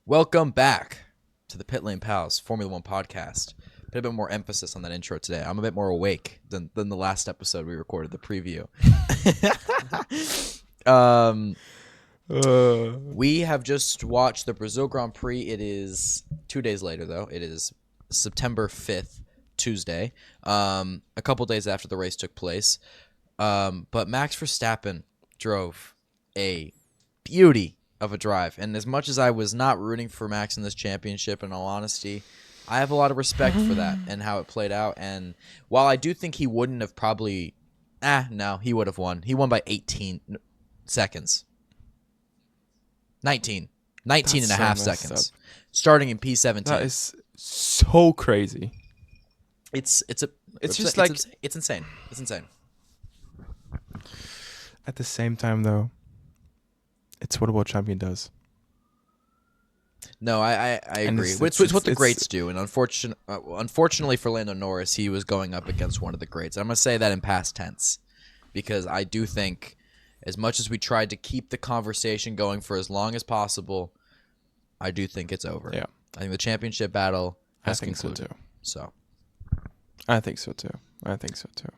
Welcome back to the Pitlane Pals Formula One podcast. Put a bit more emphasis on that intro today. I'm a bit more awake than the last episode we recorded, the preview. We have just watched the Brazil Grand Prix. It is 2 days later, though. It is September 5th, Tuesday, a couple days after the race took place. But Max Verstappen drove a beauty of a drive. And as much as I was not rooting for Max in this championship, in all honesty, I have a lot of respect for that and how it played out. And while I do think he wouldn't have probably... no, he would have won. He won by 18 seconds. 19 That's and a half so messed seconds. up. Starting in P17. That is so crazy. It's insane. It's insane. At the same time, though, it's what a world champion does. No, I agree. It's what the greats do, and unfortunately for Lando Norris, he was going up against one of the greats. I'm gonna say that in past tense, because I do think, as much as we tried to keep the conversation going for as long as possible, I do think it's over. Yeah, I think the championship battle has I think concluded. so too. I think so too.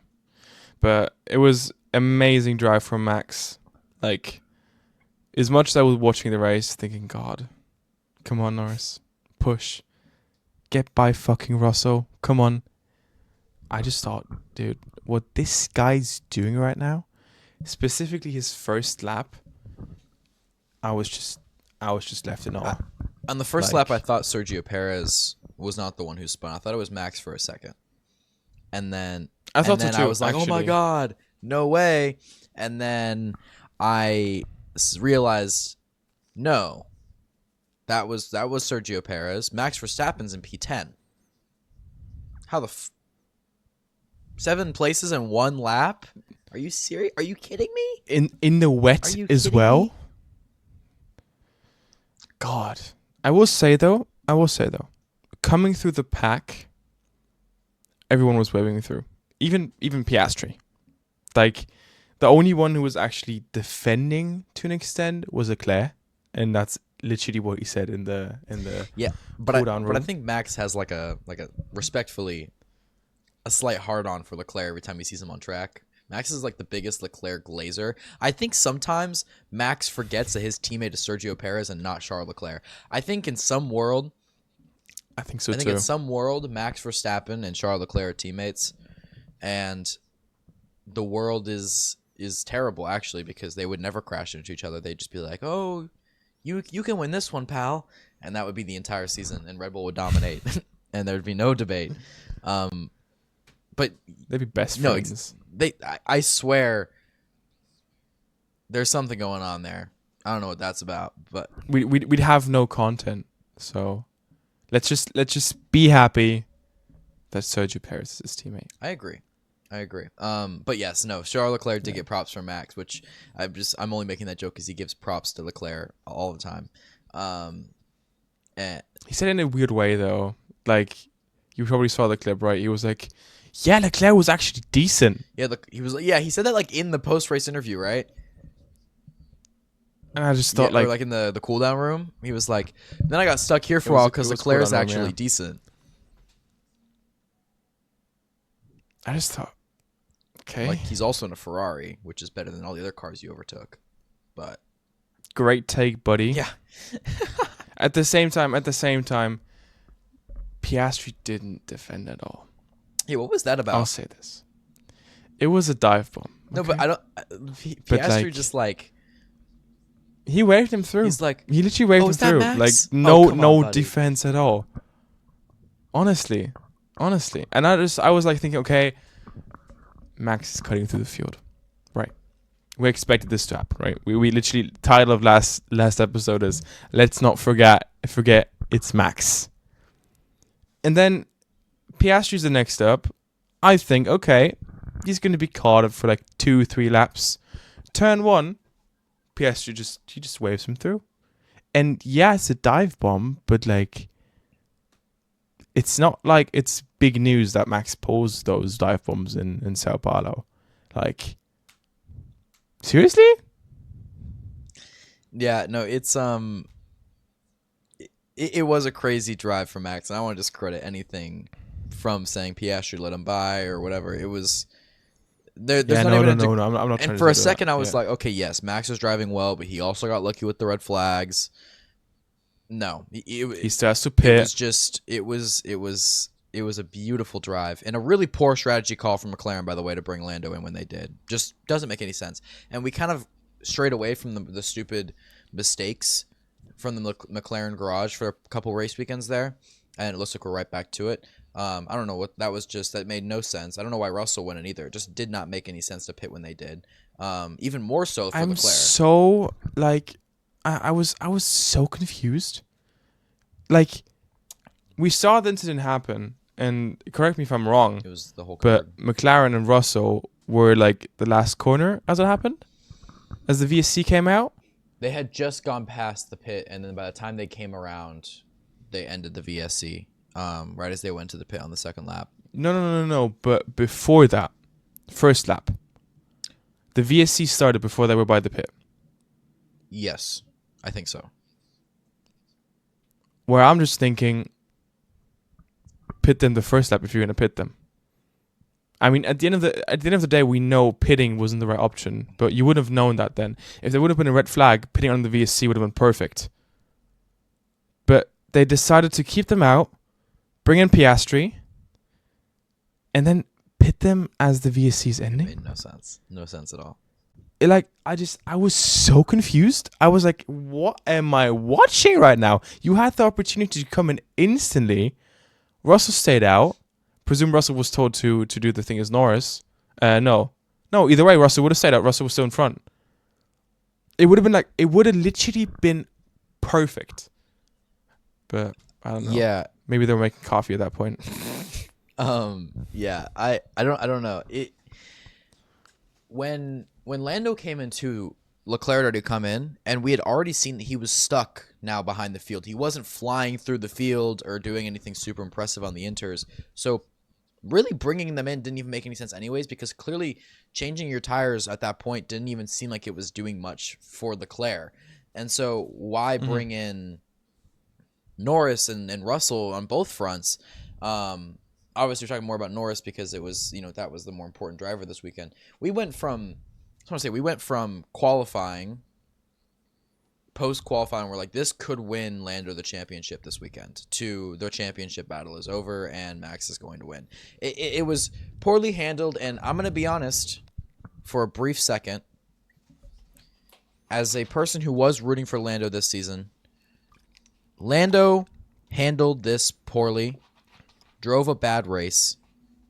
But it was amazing drive from Max. Like, as much as I was watching the race, thinking, God, come on, Norris, push, get by fucking Russell, come on. I just thought, dude, what this guy's doing right now, specifically his first lap, I was just left in awe. On the first lap, I thought Sergio Perez was not the one who spun. I thought it was Max for a second. And then I thought so too. I was like, oh my God, no way. And then I realized, no, that was Sergio Perez. Max Verstappen's in P10. How the 7 places in 1 lap? Are you serious? Are you kidding me? In the wet as well. Me? God, I will say though, coming through the pack, everyone was waving through. Even Piastri. Like, the only one who was actually defending to an extent was Leclerc, and that's literally what he said in the but room. I think Max has like a respectfully a slight hard on for Leclerc every time he sees him on track. Max is like the biggest Leclerc glazer. I think sometimes Max forgets that his teammate is Sergio Perez and not Charles Leclerc. I think in some world, I think so too. I think in some world, Max Verstappen and Charles Leclerc are teammates, and the world is terrible actually, because they would never crash into each other. They'd just be like, "Oh, you can win this one, pal," and that would be the entire season, and Red Bull would dominate, and there'd be no debate. But they'd be best friends. I swear, there's something going on there. I don't know what that's about, but we'd have no content. So let's just be happy that Sergio Perez is his teammate. I agree. But yes, no, Charles Leclerc did get props from Max, which I'm only making that joke because he gives props to Leclerc all the time. And he said it in a weird way though. Like, you probably saw the clip, right? He was like, "Yeah, Leclerc was actually decent." Yeah, he said that like in the post race interview, right? And I just thought or like in the cool down room, he was like, "Then I got stuck here for a while because Leclerc is actually decent." I just thought, okay, like he's also in a Ferrari, which is better than all the other cars you overtook. But great take, buddy. Yeah. At the same time, Piastri didn't defend at all. Yeah, what was that about? I'll say this: it was a dive bomb. No, but I don't. Piastri just like he waved him through. He's like, he literally waved him through. Max? Like no defense at all. Honestly, and I was like thinking, okay, Max is cutting through the field, right? We expected this to happen, right? We literally, title of last episode is "Let's not forget it's Max." And then Piastri's the next up. I think, okay, he's going to be caught up for like 2-3 laps. Turn 1, Piastri just waves him through. And yeah, it's a dive bomb, but like, it's not like it's big news that Max posed those dive bombs in Sao Paulo. Like, seriously? Yeah, no, it's it was a crazy drive from Max, and I don't want to discredit anything from saying Piastri let him by or whatever. It was there's Yeah, not no, even no, a no, no. I'm not and trying for a to say that. second I was Yeah. like, okay, yes, Max was driving well, but he also got lucky with the red flags. No, He still has to it pit. was just it was a beautiful drive and a really poor strategy call from McLaren, by the way, to bring Lando in when they did. Just doesn't make any sense. And we kind of strayed away from the stupid mistakes from the McLaren garage for a couple race weekends there, and it looks like we're right back to it. I don't know what that was. Just that made no sense. I don't know why Russell went in either. It just did not make any sense to pit when they did. Even more so for I'm Leclerc. so like, I was so confused. Like, we saw the incident happen, and correct me if I'm wrong, It was the whole card. but McLaren and Russell were like the last corner as it happened, as the VSC came out. They had just gone past the pit, and then by the time they came around, they ended the VSC. Right as they went to the pit on the second lap. No. But before that, first lap, the VSC started before they were by the pit. Yes, I think so. Where I'm just thinking, pit them the first lap if you're gonna pit them. I mean, at the end of the day, we know pitting wasn't the right option, but you would have known that then. If there would have been a red flag, pitting on the VSC would have been perfect. But they decided to keep them out, bring in Piastri, and then pit them as the VSC's It ending. made no sense. No sense at all. I was so confused. I was like, what am I watching right now? You had the opportunity to come in instantly. Russell stayed out. Presume Russell was told to do the thing as Norris. No, either way, Russell would have stayed out. Russell was still in front. It would have literally been perfect. But I don't know. Yeah. Maybe they were making coffee at that point. Yeah. I don't know. When Lando came into, Leclerc had already come in, and we had already seen that he was stuck now behind the field. He wasn't flying through the field or doing anything super impressive on the inters. So really bringing them in didn't even make any sense anyways, because clearly changing your tires at that point didn't even seem like it was doing much for Leclerc. And so why bring in Norris and Russell on both fronts? Obviously, we're talking more about Norris because it was, that was the more important driver this weekend. We went from qualifying, post-qualifying, we're like, this could win Lando the championship this weekend, to the championship battle is over and Max is going to win. It was poorly handled, and I'm going to be honest, for a brief second, as a person who was rooting for Lando this season, Lando handled this poorly, drove a bad race,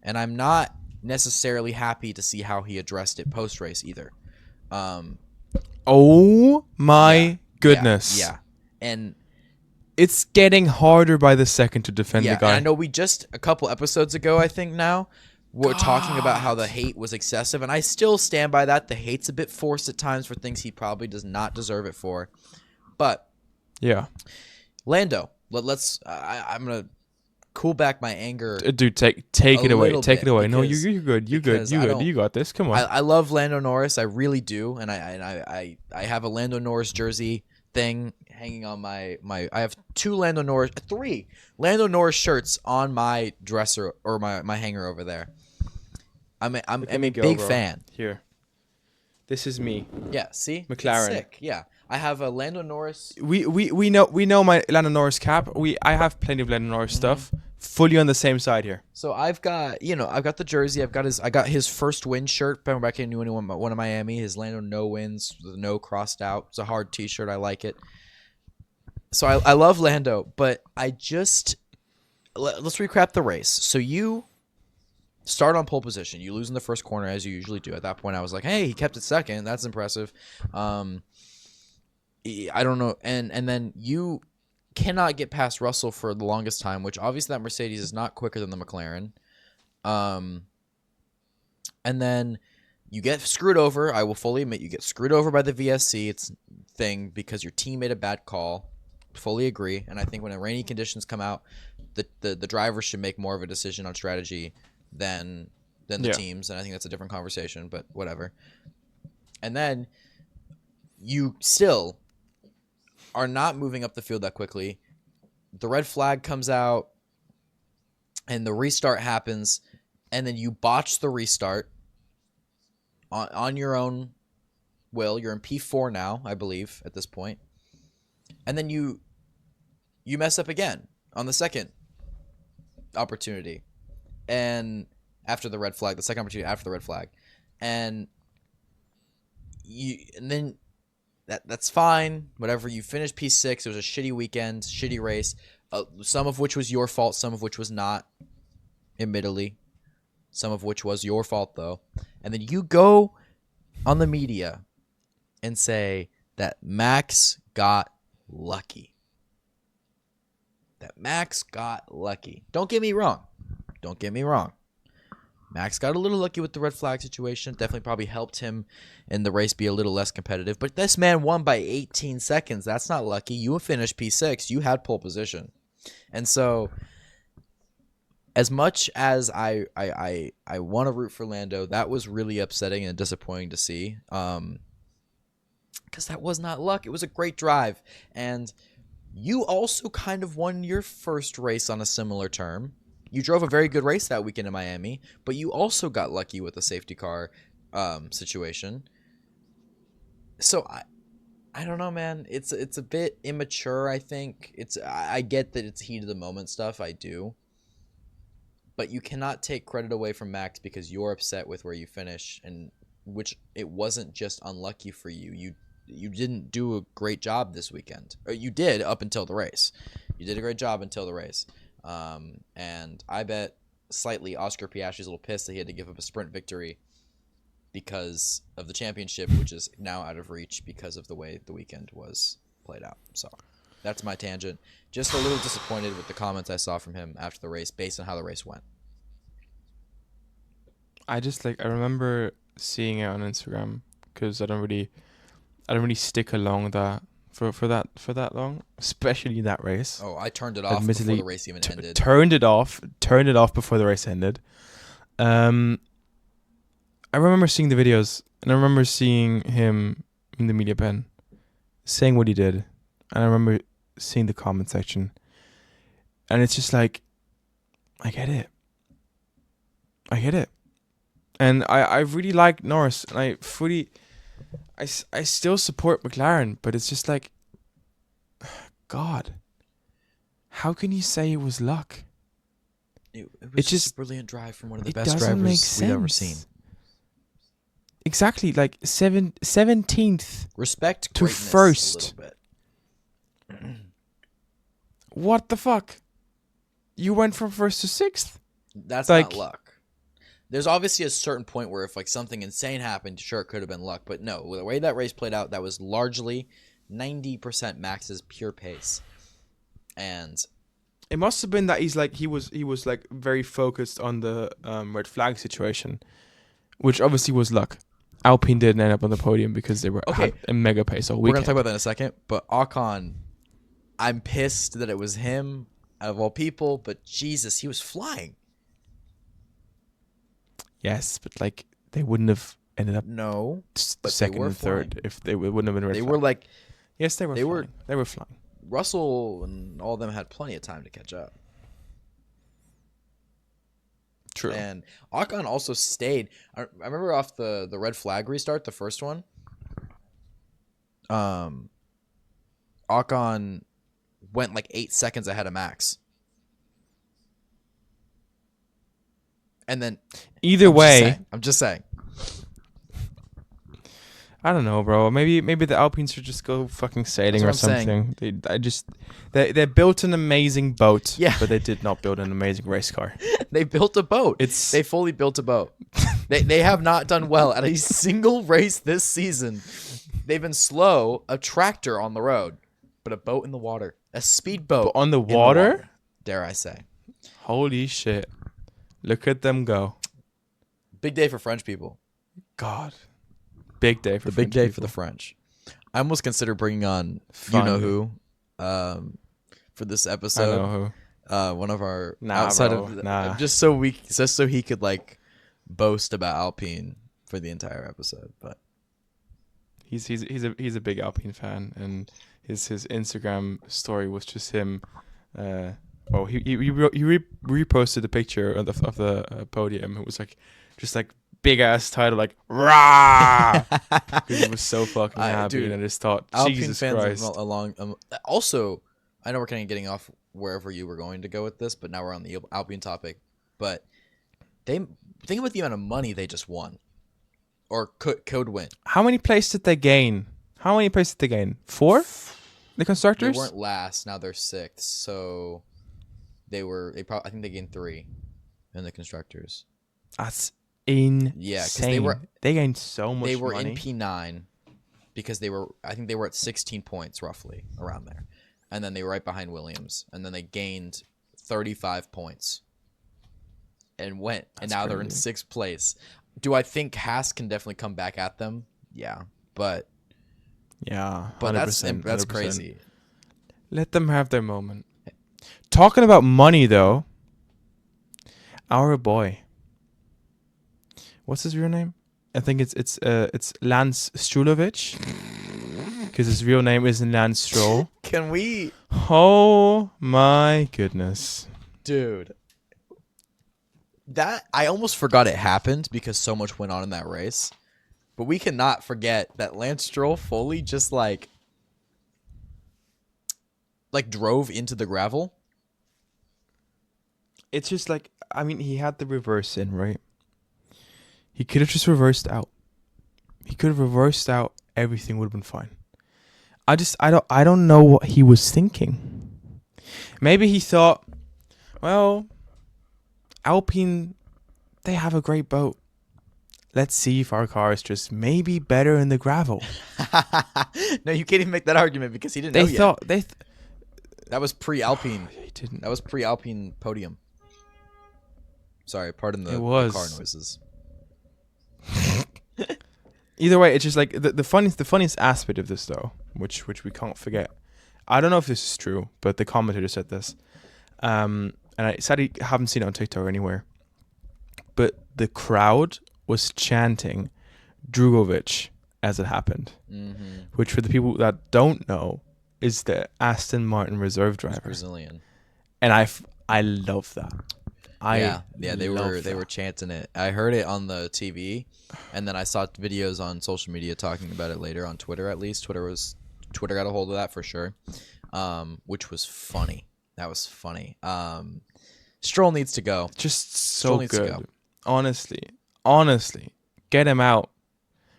and I'm not necessarily happy to see how he addressed it post-race either. Oh my goodness. Yeah. And it's getting harder by the second to defend the guy. And I know we just a couple episodes ago, I think now, we're talking about how the hate was excessive, and I still stand by that. The hate's a bit forced at times for things he probably does not deserve it for. But yeah, Lando, I'm gonna cool back my anger. Dude, take it away. Take it away. No, you're good. You got this. Come on. I love Lando Norris. I really do, and I have a Lando Norris jersey thing hanging on my. I have three Lando Norris shirts on my dresser or my hanger over there. I'm a big fan. Here, this is me. Yeah, see, McLaren. It's sick. Yeah, I have a Lando Norris. We know my Lando Norris cap. I have plenty of Lando Norris stuff. Fully on the same side here. So I've got the jersey. I got his first win shirt back in one of Miami. His Lando no wins, the no crossed out. It's a hard T-shirt. I like it. So I love Lando, but let's recap the race. So you start on pole position. You lose in the first corner as you usually do. At that point, I was like, hey, he kept it second. That's impressive. I don't know, and then you cannot get past Russell for the longest time, which obviously that Mercedes is not quicker than the McLaren. And then you get screwed over. I will fully admit you get screwed over by the VSC thing because your team made a bad call. Fully agree. And I think when the rainy conditions come out, the driver should make more of a decision on strategy than the teams. And I think that's a different conversation, but whatever. And then you still are not moving up the field that quickly. the red flag comes out and the restart happens, and then you botch the restart on your own will. You're in P4 now, I believe, at this point. And then you mess up again on the second opportunity. And after the red flag, the second opportunity after the red flag. And then that's fine. Whatever, you finished P6. It was a shitty weekend, shitty race. Some of which was your fault, some of which was not, admittedly. Some of which was your fault, though. And then you go on the media and say that Max got lucky. That Max got lucky. Don't get me wrong. Don't get me wrong. Max got a little lucky with the red flag situation. Definitely probably helped him in the race be a little less competitive. But this man won by 18 seconds. That's not lucky. You finished P6. You had pole position. And so, as much as I want to root for Lando, that was really upsetting and disappointing to see. Because that was not luck. It was a great drive. And you also kind of won your first race on a similar term. You drove a very good race that weekend in Miami, but you also got lucky with the safety car situation. So I don't know, man. It's a bit immature, I think. I get that it's heat of the moment stuff. I do. But you cannot take credit away from Max because you're upset with where you finish, and which it wasn't just unlucky for you. You didn't do a great job this weekend. Or you did up until the race. You did a great job until the race. And I bet slightly Oscar Piastri's a little pissed that he had to give up a sprint victory because of the championship, which is now out of reach because of the way the weekend was played out. So that's my tangent. Just a little disappointed with the comments I saw from him after the race based on how the race went. I remember seeing it on Instagram because I don't really stick along that for that long, especially that race. Oh, I turned it off before the race even ended. Turned it off before the race ended. I remember seeing the videos, and I remember seeing him in the media pen saying what he did, and I remember seeing the comment section, and it's just like, I get it, and I really like Norris, and I still support McLaren, but it's just like, God, how can you say it was luck? It was just a brilliant drive from one of the best drivers we've ever seen. Exactly, like 17th respect to first. A little bit. What the fuck? You went from first to sixth? That's not luck. There's obviously a certain point where if like something insane happened, sure, it could have been luck. But no, the way that race played out, that was largely 90% Max's pure pace. And it must have been that he was like very focused on the red flag situation, which obviously was luck. Alpine didn't end up on the podium because they had a mega pace all weekend. We're going to talk about that in a second. But Ocon, I'm pissed that it was him out of all people. But Jesus, he was flying. Yes, but like they wouldn't have ended up second and third if they wouldn't have been red flag. They were like, yes, they were flying. Russell and all of them had plenty of time to catch up. True. And Ocon also stayed. I remember off the red flag restart, the first one. Ocon went like 8 seconds ahead of Max. And then either way, I'm just saying. I don't know, bro. Maybe the Alpines should just go fucking sailing or something. They built an amazing boat, but they did not build an amazing race car. They built a boat. They fully built a boat. They have not done well at a single race this season. They've been slow, a tractor on the road, but a boat in the water, a speedboat on the water, dare I say. Holy shit. Look at them go. Big day for French people. God. Big day for big day for the French. I almost consider bringing on you know who for this episode. I know who. One of our just so he could like boast about Alpine for the entire episode. But he's a big Alpine fan, and his Instagram story was just him reposted the picture of the podium. It was like just like big ass title like rah, because he was so fucking happy. Dude, and I just thought, Alpine Jesus fans Christ. along. Also, I know we're kind of getting off wherever you were going to go with this, but now we're on the Alpine topic. But think about the amount of money they just won, or could win. How many places did they gain? 4? The constructors? They weren't last. Now they're 6th. So I think they gained 3 in the constructors. That's insane. Yeah, because they gained so much money. They were in P9 because I think they were at 16 points roughly around there, and then they were right behind Williams, and then they gained 35 points, and now they're in 6th place. Do I think Haas can definitely come back at them? Yeah, but 100%, that's 100%. crazy. Let them have their moment. Talking about money, though, our boy. What's his real name? I think it's Lance Strulovic, because his real name isn't Lance Stroll. Can we? Oh my goodness, dude! That I almost forgot it happened because so much went on in that race. But we cannot forget that Lance Stroll fully just like drove into the gravel. It's just like, I mean, he had the reverse in, right? He could have just reversed out. Everything would have been fine. I don't know what he was thinking. Maybe he thought, well, Alpine, they have a great boat. Let's see if our car is just maybe better in the gravel. No, you can't even make that argument because he didn't know yet. That was pre-Alpine. He didn't. That was pre-Alpine podium. Sorry, pardon the car noises. Either way, it's just like the funniest aspect of this, though, which we can't forget. I don't know if this is true, but the commentator said this. And I sadly haven't seen it on TikTok or anywhere. But the crowd was chanting Drugovic as it happened, which for the people that don't know is the Aston Martin reserve driver. He's Brazilian, and I love that. They were chanting it. I heard it on the TV, and then I saw videos on social media talking about it later on Twitter. At least Twitter got a hold of that for sure, which was funny. That was funny. Stroll needs to go. Just so good. Honestly, get him out.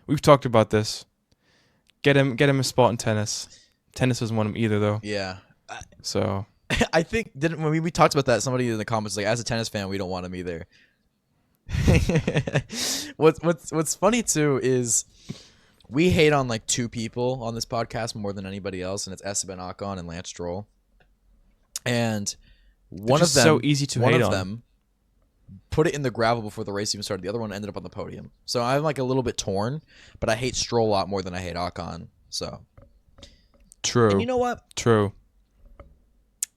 We've talked about this. Get him a spot in tennis. Tennis doesn't want him either, though. Yeah. So I think when we talked about that, somebody in the comments was like, as a tennis fan, we don't want him either. What's funny too is we hate on like 2 people on this podcast more than anybody else, and it's Esteban Ocon and Lance Stroll. And one of them, so easy to hate on. Them put it in the gravel before the race even started. The other one ended up on the podium. So I'm like a little bit torn, but I hate Stroll a lot more than I hate Ocon. So true. And you know what? True.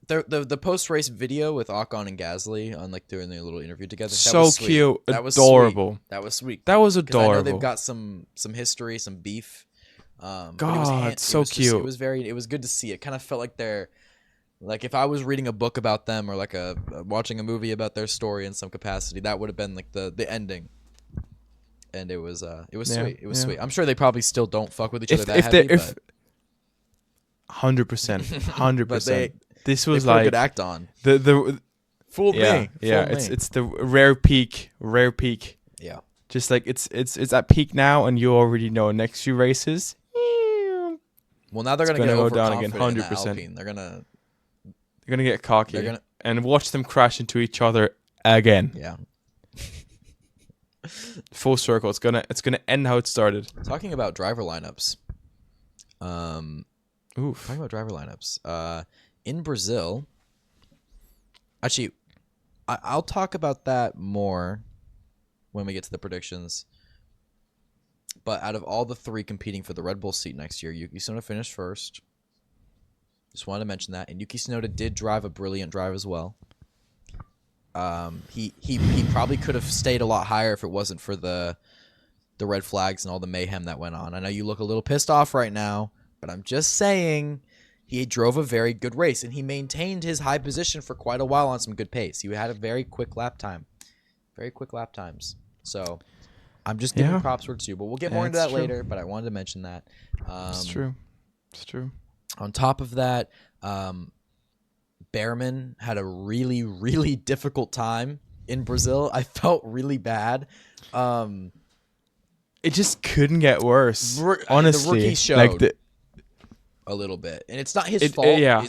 The post race video with Ocon and Gasly on like doing their little interview together. So was cute, that was adorable. Sweet. That was sweet. That was adorable. I know they've got some history, some beef. God, so cute. It was good to see. It kind of felt like they're like if I was reading a book about them or like watching a movie about their story in some capacity, that would have been like the ending. And it was sweet. It was sweet. I'm sure they probably still don't fuck with each other that heavy. 100%. This was like a good act on. The fooled me. Yeah, it's the rare peak. Yeah. Just like it's at peak now, and you already know next few races. Well, now they're gonna go down again, 100%. They're gonna get cocky and watch them crash into each other again. Yeah. Full circle. It's gonna end how it started. Talking about driver lineups. Oof. Talking about driver lineups. In Brazil, actually, I'll talk about that more when we get to the predictions. But out of all the 3 competing for the Red Bull seat next year, Yuki Tsunoda finished first. Just wanted to mention that. And Yuki Tsunoda did drive a brilliant drive as well. He probably could have stayed a lot higher if it wasn't for the red flags and all the mayhem that went on. I know you look a little pissed off right now, but I'm just saying he drove a very good race, and he maintained his high position for quite a while on some good pace. He had a very quick lap time. Very quick lap times. So I'm just giving props where it's due, but we'll get more into that later, but I wanted to mention that. It's true. It's true. On top of that, Behrman had a really, really difficult time in Brazil. I felt really bad. It just couldn't get worse. Honestly, the rookie showed a little bit, and it's not his fault.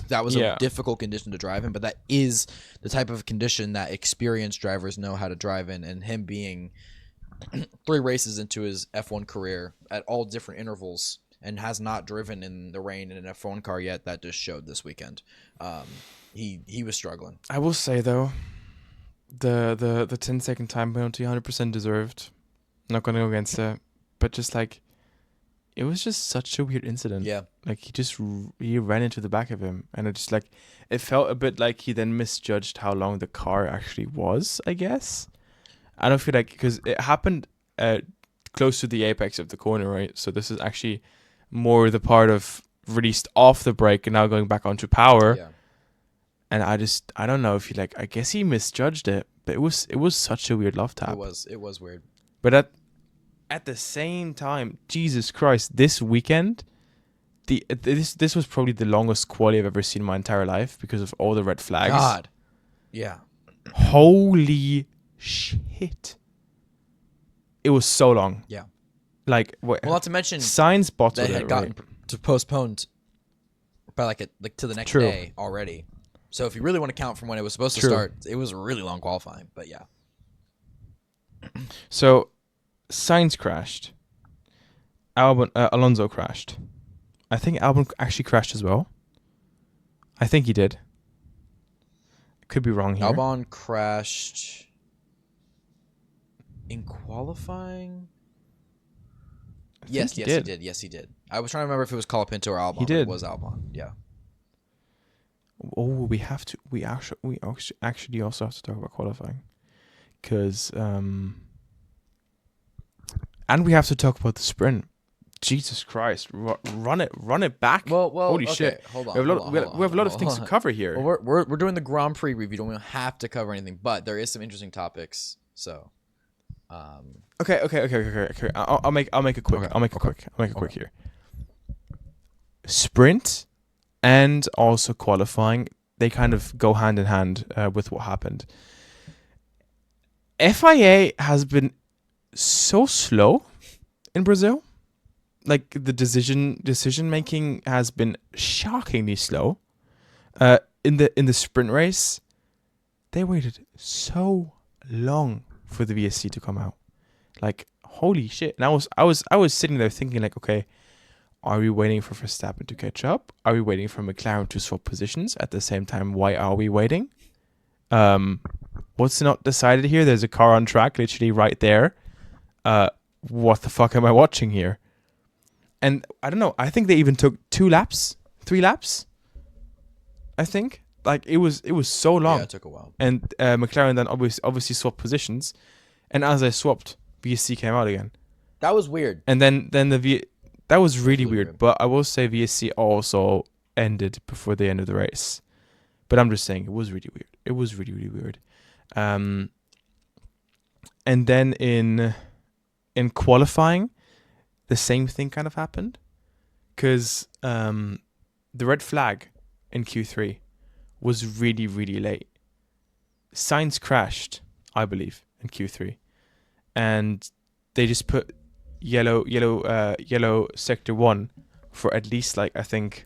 That was a difficult condition to drive in, but that is the type of condition that experienced drivers know how to drive in. And him being 3 races into his F1 career at all different intervals and has not driven in the rain in an F1 car yet, that just showed this weekend. He was struggling. I will say though, the 10-second time penalty 100% deserved. Not gonna go against it, but just like, it was just such a weird incident. Yeah, like he ran into the back of him, and it just like, it felt a bit like he then misjudged how long the car actually was. I guess I don't feel like, because it happened close to the apex of the corner, right? So this is actually more the part of released off the brake and now going back onto power. Yeah. And I don't know if he I guess he misjudged it, but it was such a weird love tap. It was weird. But at the same time, Jesus Christ, this weekend, this was probably the longest quali I've ever seen in my entire life because of all the red flags. God. Yeah. Holy shit. It was so long. Yeah. Like, well, not to mention Sainz bottled they had gotten postponed by to the next day already. So if you really want to count from when it was supposed to start, it was a really long qualifying. But yeah. So Sainz crashed. Alonso crashed. I think Albon actually crashed as well. I think he did. Could be wrong here. Albon crashed in qualifying. Yes, he did. Yes, he did. I was trying to remember if it was Colapinto or Albon. He did. It was Albon. Yeah. Oh, we actually also have to talk about qualifying, because and we have to talk about the sprint. Jesus Christ, run it back. Well, holy okay, shit! Hold on. We have a lot of things to cover here. Well, we're doing the Grand Prix review. Don't have to cover anything, but there is some interesting topics. So, Okay. I'll make it quick. I'll make it quick here. Sprint and also qualifying, they kind of go hand in hand with what happened. FIA has been so slow in Brazil. Like, the decision making has been shockingly slow. In the sprint race, they waited so long for the VSC to come out. Like, holy shit. And I was sitting there thinking, like, okay, are we waiting for Verstappen to catch up? Are we waiting for McLaren to swap positions at the same time? Why are we waiting? What's not decided here? There's a car on track literally right there. What the fuck am I watching here? And I don't know. I think they even took 3 laps. I think. Like, it was so long. Yeah, it took a while. And McLaren then obviously swapped positions. And as they swapped, VSC came out again. That was weird. And then that was really weird. But I will say VSC also ended before the end of the race. But I'm just saying, it was really weird. It was really, really weird. And then in qualifying, the same thing kind of happened. Because the red flag in Q3 was really, really late. Sainz crashed, I believe, in Q3. And they just put yellow sector 1 for at least, like, I think,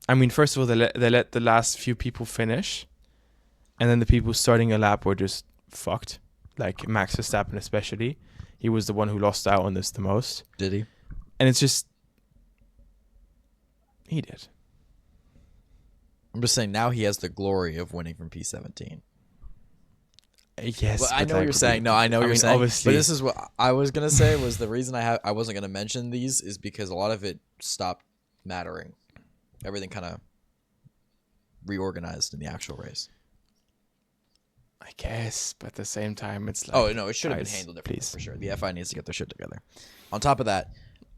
I mean, first of all, they let the last few people finish, and then the people starting a lap were just fucked. Like Max Verstappen especially. He was the one who lost out on this the most. Did he? And it's just, he did. I'm just saying, now he has the glory of winning from P17. Yes, well, I know what you're saying. No, I know what you're saying. Obviously. But this is what I was gonna say. Was the reason I wasn't gonna mention these is because a lot of it stopped mattering. Everything kind of reorganized in the actual race. I guess, but at the same time, it's like, oh no, it should have been handled differently for sure. The FI needs to get their shit together. On top of that,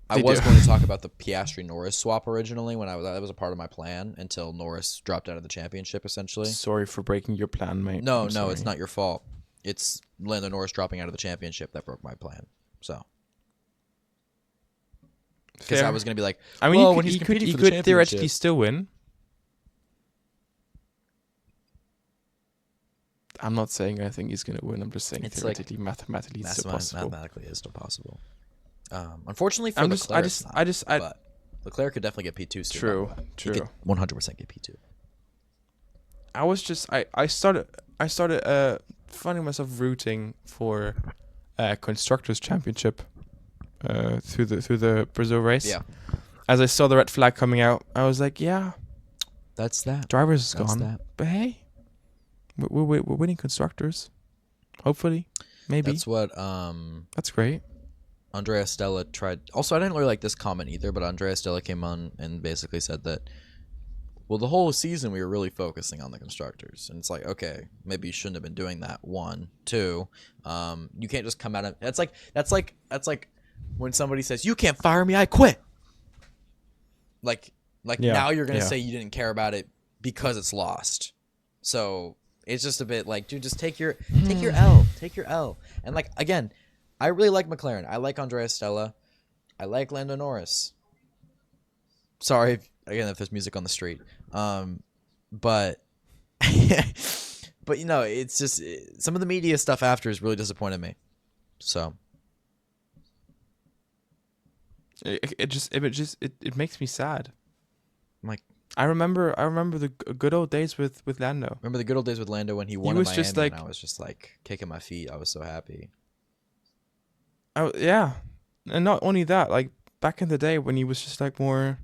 I was going to talk about the Piastri-Norris swap originally that was a part of my plan until Norris dropped out of the championship, essentially. Sorry for breaking your plan, mate. No, it's not your fault. It's Lando Norris dropping out of the championship that broke my plan. So, because I was going to be like, I mean, when he could theoretically still win. I'm not saying I think he's going to win. I'm just saying theoretically, mathematically, it's still possible. Mathematically, it's still possible. Unfortunately for Leclerc, but Leclerc could definitely get P2 still. True. He could 100% get P2. I started finding myself rooting for constructors championship through the Brazil race. Yeah. As I saw the red flag coming out, I was like, yeah, that's that. Drivers is gone. But hey, we're winning constructors. Hopefully, maybe. That's what. That's great. Andrea Stella tried. Also, I didn't really like this comment either, but Andrea Stella came on and basically said that, well, the whole season we were really focusing on the constructors, and it's like, okay, maybe you shouldn't have been doing that. 1, 2, you can't just come out of. That's like when somebody says, "You can't fire me, I quit." Now you're gonna say you didn't care about it because it's lost. So it's just a bit like, dude, just take your L, and like again. I really like McLaren. I like Andrea Stella. I like Lando Norris. Sorry, if there's music on the street. But it's just some of the media stuff after has really disappointed me. So it makes me sad. Like I remember the good old days with Lando. Remember the good old days with Lando when he won in Miami, and I was just like kicking my feet. I was so happy. Oh yeah, and not only that, like back in the day when he was just like more.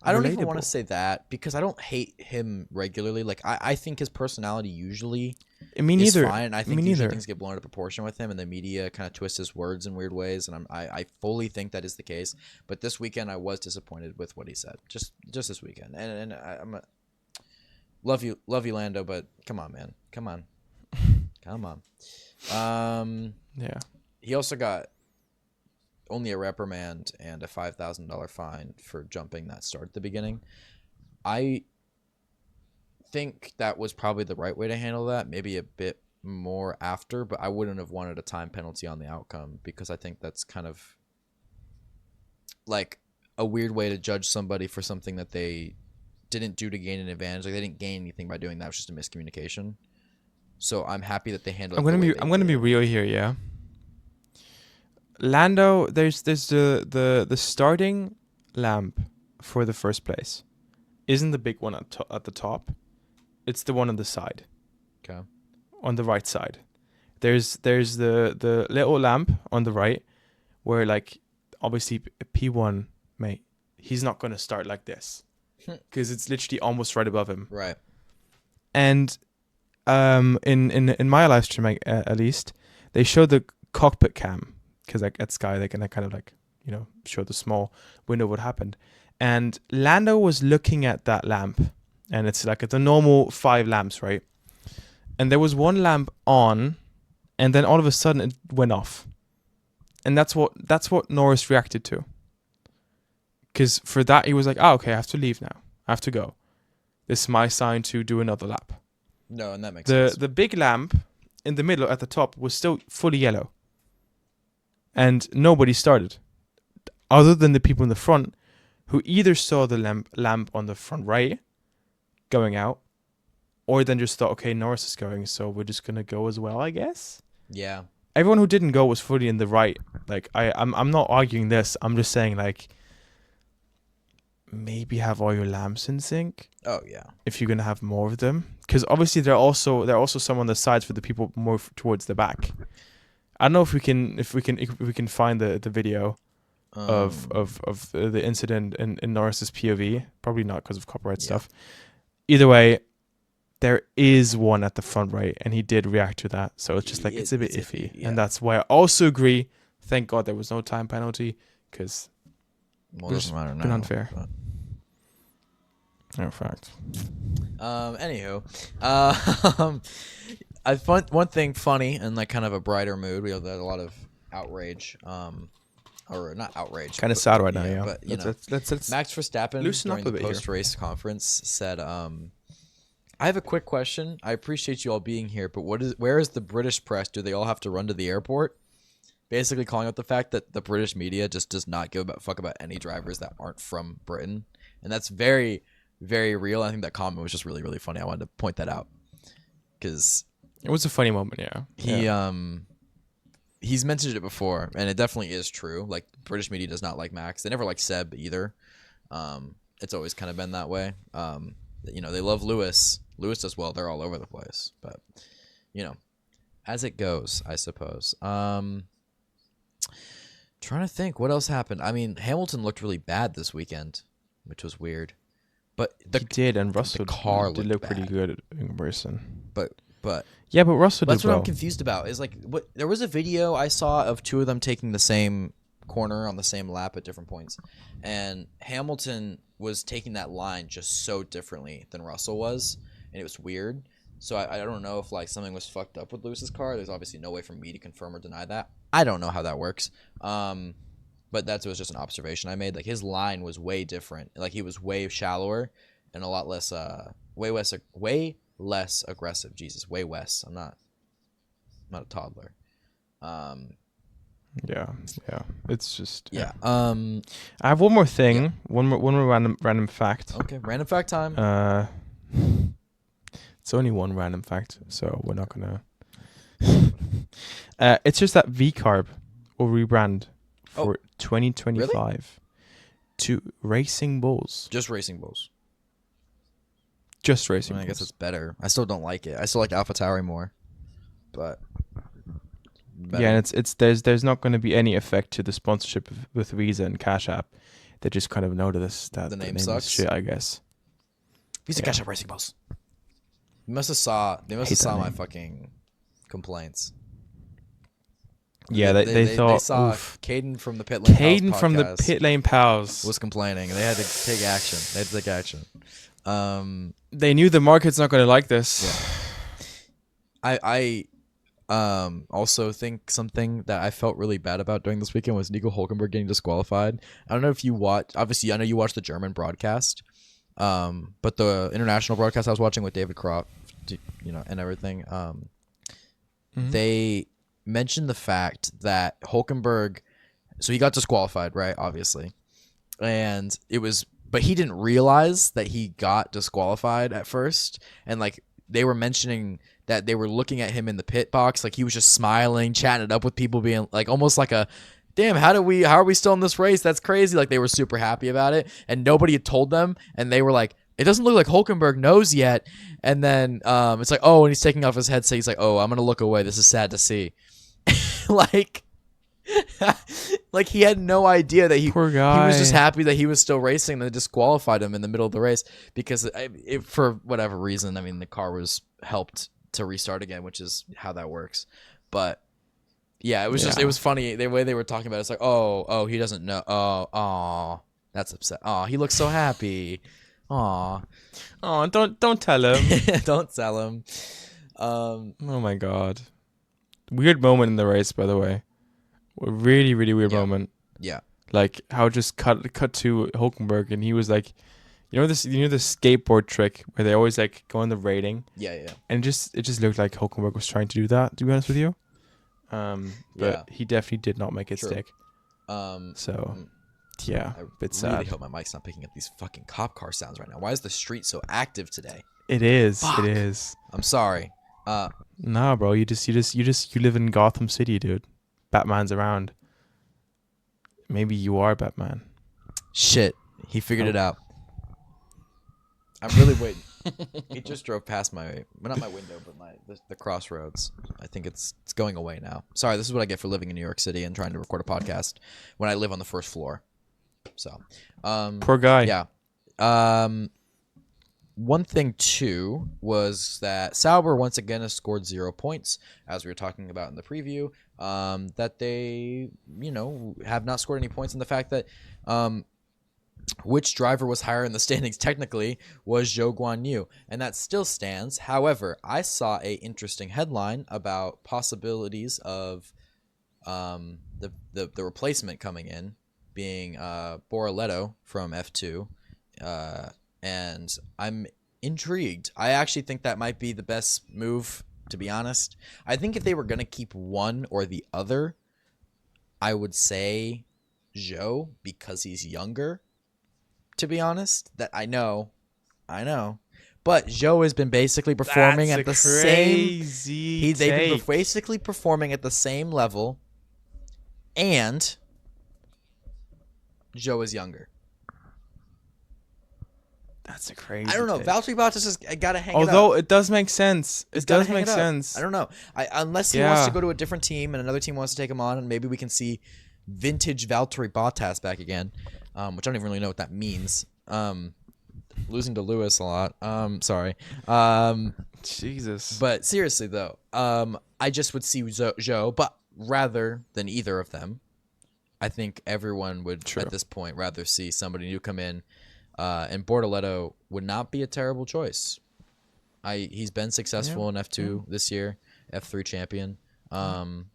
I don't even want to say that because I don't hate him regularly. Like I think his personality usually is fine. I think usually things get blown out of proportion with him, and the media kind of twists his words in weird ways. And I fully think that is the case. But this weekend I was disappointed with what he said. Just this weekend, and I'm love you Lando, but come on, man, come on. Yeah. He also got only a reprimand and a $5,000 fine for jumping that start at the beginning. I think that was probably the right way to handle that. Maybe a bit more after, but I wouldn't have wanted a time penalty on the outcome because I think that's kind of like a weird way to judge somebody for something that they didn't do to gain an advantage. Like they didn't gain anything by doing that. It was just a miscommunication. So I'm happy that they handled it. I'm gonna be real here, yeah. Lando, there's the starting lamp for the first place isn't the big one at the top. It's the one on the side. Okay. On the right side. There's the little lamp on the right where like obviously P1, mate, he's not going to start like this because it's literally almost right above him. Right. And in my live stream at least, they showed the cockpit cam. Because like at Sky, they can kind of like, show the small window of what happened. And Lando was looking at that lamp. And it's a normal 5 lamps, right? And there was one lamp on. And then all of a sudden it went off. And that's what Norris reacted to. Because for that, he was like, okay, I have to leave now. I have to go. This is my sign to do another lap. No, and that makes sense. The big lamp in the middle at the top was still fully yellow. And nobody started, other than the people in the front, who either saw the lamp on the front right going out, or then just thought, okay, Norris is going, so we're just gonna go as well, I guess. Yeah. Everyone who didn't go was fully in the right. Like I'm not arguing this. I'm just saying like maybe have all your lamps in sync. Oh yeah. If you're gonna have more of them, because obviously there are also some on the sides for the people more towards the back. I don't know if we can find the video of the incident in Norris's POV. Probably not because of copyright stuff. Either way, there is one at the front right, and he did react to that. So it's just like it's a bit iffy, and that's why I also agree. Thank God there was no time penalty because it doesn't matter now. Been unfair. No fact. Anywho, I find one thing funny and like kind of a brighter mood. We had a lot of outrage or not outraged. Kind of sad right now, yeah. yeah. But you know, Let's Max Verstappen loosen up during a the bit here. post-race conference said, "I have a quick question. I appreciate you all being here, but where is the British press? Do they all have to run to the airport?" Basically calling out the fact that the British media just does not give a fuck about any drivers that aren't from Britain, and that's very, very real. I think that comment was just really, really funny. I wanted to point that out because It was a funny moment, yeah. he's mentioned it before, and it definitely is true. Like, British media does not like Max. They never like Seb either. It's always kind of been that way. You know, they love Lewis. Lewis does well. They're all over the place, but you know, as it goes, I suppose. Trying to think what else happened. I mean, Hamilton looked really bad this weekend, which was weird. But He did, and Russell car did look looked pretty bad. good in person. but Yeah, but Russell that's did what well. I'm confused about. Is like, what there was a video I saw of two of them taking the same corner on the same lap at different points, and Hamilton was taking that line just so differently than Russell was, and it was weird. So I don't know if like something was fucked up with Lewis's car. There's obviously no way for me to confirm or deny that. I don't know how that works. But that was just an observation I made. Like, his line was way different. Like, he was way shallower and a lot less way less aggressive. Jesus, way less. I'm not a toddler. Yeah. It's just Yeah. I have one more thing. Yeah. One more random fact. Okay, random fact time. It's only one random fact, so we're not gonna. It's just that V-Carb will rebrand for 2025 to Racing Bulls. Just Racing Bulls. Just Racing I Bulls. guess it's better. I still don't like it. I still like AlphaTauri more, but better. Yeah, and it's there's not going to be any effect to the sponsorship with Visa and Cash App. They just kind of notice that The name is sucks. shit, I guess. Visa Yeah. Cash App Racing Bulls. They must have saw my name. fucking complaints. Yeah, they thought. They saw Oof. Caden from the Pitlane Pals Caden from the podcast Pitlane Pals was complaining, and they had to take action. They knew the market's not going to like this. Yeah. I also think something that I felt really bad about during this weekend was Nico Hülkenberg getting disqualified. I don't know if you watch. Obviously, I know you watched the German broadcast, but the international broadcast I was watching with David Croft, you know, and everything. They mentioned the fact that Hülkenberg, so he got disqualified, right? Obviously, and but he didn't realize that he got disqualified at first, and like they were mentioning that they were looking at him in the pit box, like he was just smiling, chatting it up with people, being like almost like a, damn, how are we still in this race? That's crazy. Like, they were super happy about it, and nobody had told them, and they were like, it doesn't look like Hülkenberg knows yet. And then it's like, oh, and he's taking off his headset. He's like, oh, I'm gonna look away. This is sad to see. like he had no idea that Poor guy. He was just happy that he was still racing, and they disqualified him in the middle of the race because for whatever reason. I mean, the car was helped to restart again, which is how that works. But yeah, it was just, it was funny the way they were talking about it. It's like, oh, he doesn't know. Oh, that's upset. Oh, he looks so happy. Oh, don't tell him. don't tell him. Oh my god, weird moment in the race, by the way. A really, really weird moment. Yeah, like how it just cut to Hülkenberg, and he was like, you know the skateboard trick where they always like go on the rating. Yeah. And it just looked like Hülkenberg was trying to do that, to be honest with you. But he definitely did not make it stick. Yeah, a bit sad. I really hope my mic's not picking up these fucking cop car sounds right now. Why is the street so active today? It is. Fuck. It is. I'm sorry. Nah, bro. You live in Gotham City, dude. Batman's around. Maybe you are Batman. Shit. He figured it out. I'm really waiting. He just drove past not my window, but the crossroads. I think it's going away now. Sorry, this is what I get for living in New York City and trying to record a podcast when I live on the first floor. So, poor guy. Yeah. One thing too was that Sauber once again has scored 0 points, as we were talking about in the preview. That they, have not scored any points, and the fact that which driver was higher in the standings technically was Zhou Guanyu, and that still stands. However, I saw a interesting headline about possibilities of the replacement coming in being Borletto from F2, and I'm intrigued. I actually think that might be the best move, to be honest. I think if they were going to keep one or the other, I would say Joe, because he's younger, to be honest. That I know. But Joe has been basically performing at the same. They've been basically performing at the same level, and Joe is younger. That's a crazy. I don't know. Take. Valtteri Bottas has got to hang Although it up. it does make sense. It does make sense. I don't know. Unless he wants to go to a different team and another team wants to take him on, and maybe we can see vintage Valtteri Bottas back again, which I don't even really know what that means. Losing to Lewis a lot. Sorry. Jesus. But seriously though, I just would see Joe, but rather than either of them, I think everyone would at this point rather see somebody new come in. And Bortoletto would not be a terrible choice. He's been successful in F2 this year, F3 champion. And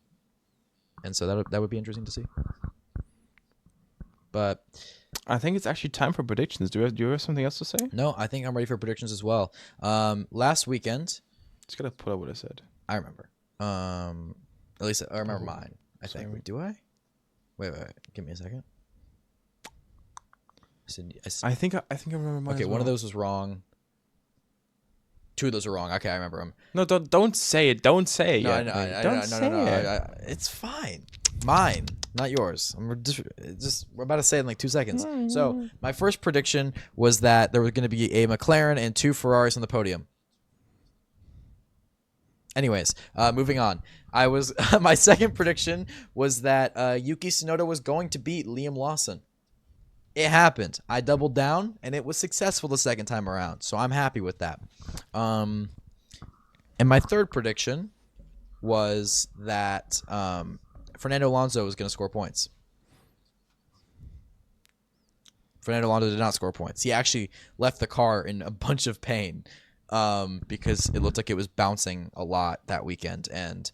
so that would be interesting to see. But I think it's actually time for predictions. Do you have something else to say? No, I think I'm ready for predictions as well. Last weekend, just gotta pull up what I said. I remember. At least I remember mine. I think. Wait, do I? Wait. Give me a second. I think I remember mine. Okay, one of those was wrong. Two of those are wrong. Okay, I remember them. No, don't say it. Don't say it. No, no. It's fine. Mine, not yours. We're about to say it in like 2 seconds. So my first prediction was that there was going to be a McLaren and 2 Ferraris on the podium. Anyways, moving on. My second prediction was that Yuki Tsunoda was going to beat Liam Lawson. It happened. I doubled down, and it was successful the second time around. So I'm happy with that. And my third prediction was that Fernando Alonso was going to score points. Fernando Alonso did not score points. He actually left the car in a bunch of pain because it looked like it was bouncing a lot that weekend. And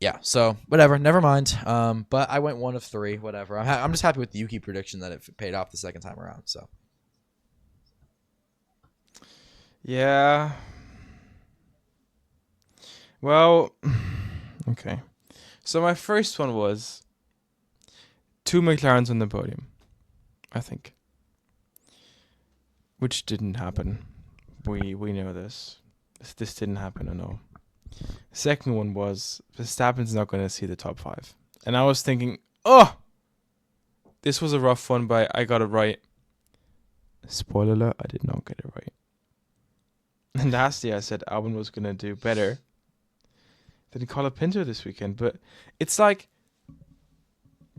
yeah, so whatever, never mind. But I went 1 of 3, whatever. I'm just happy with the Yuki prediction that it paid off the second time around. So yeah. Well, okay. So my first one was 2 McLarens on the podium, I think, which didn't happen. We know this. This didn't happen at all. Second one was Verstappen's not going to see the top 5. And I was thinking, this was a rough one, but I got it right. Spoiler alert, I did not get it right. And lastly, I said Albon was going to do better than Colapinto this weekend. But it's like,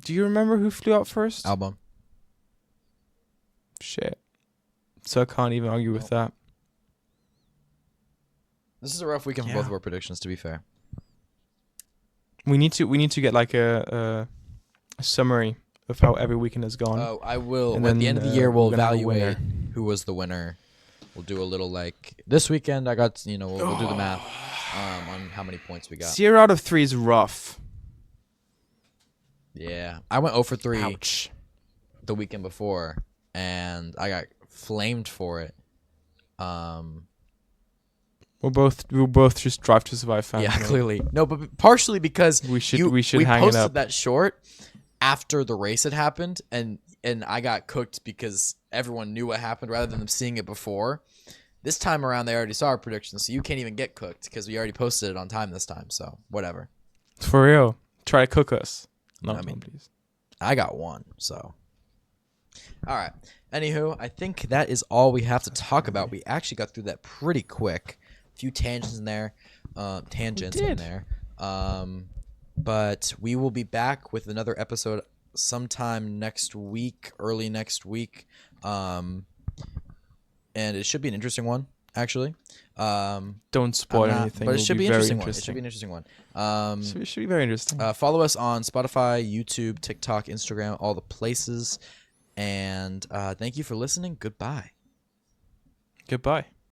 do you remember who flew out first? Albon. Shit. So I can't even argue with that. This is a rough weekend for both of our predictions, to be fair. We need to get like a summary of how every weekend has gone. Oh, I will. And At the end of the year, we'll evaluate winner. who was the winner. We'll do a little like this weekend. I got we'll do the math on how many points we got. 0 out of 3 is rough. Yeah, I went 0 for 3 Ouch. the weekend before, and I got flamed for it. We'll both just Drive to Survive fans. Yeah, clearly. No, but partially because we should we hang it posted up. that short after the race had happened, and I got cooked because everyone knew what happened rather than them seeing it before. This time around, they already saw our predictions, so you can't even get cooked because we already posted it on time this time. So whatever. For real, try to cook us. No, please. I got 1. So all right. Anywho, I think that is all we have to talk about. We actually got through that pretty quick. Few tangents in there, but we will be back with another episode sometime next week, early next week, and it should be an interesting one, actually. Don't spoil anything, but it should be very interesting. It should be an interesting one. It should be very interesting. Follow us on Spotify, YouTube, TikTok, Instagram, all the places, and thank you for listening. Goodbye. Goodbye.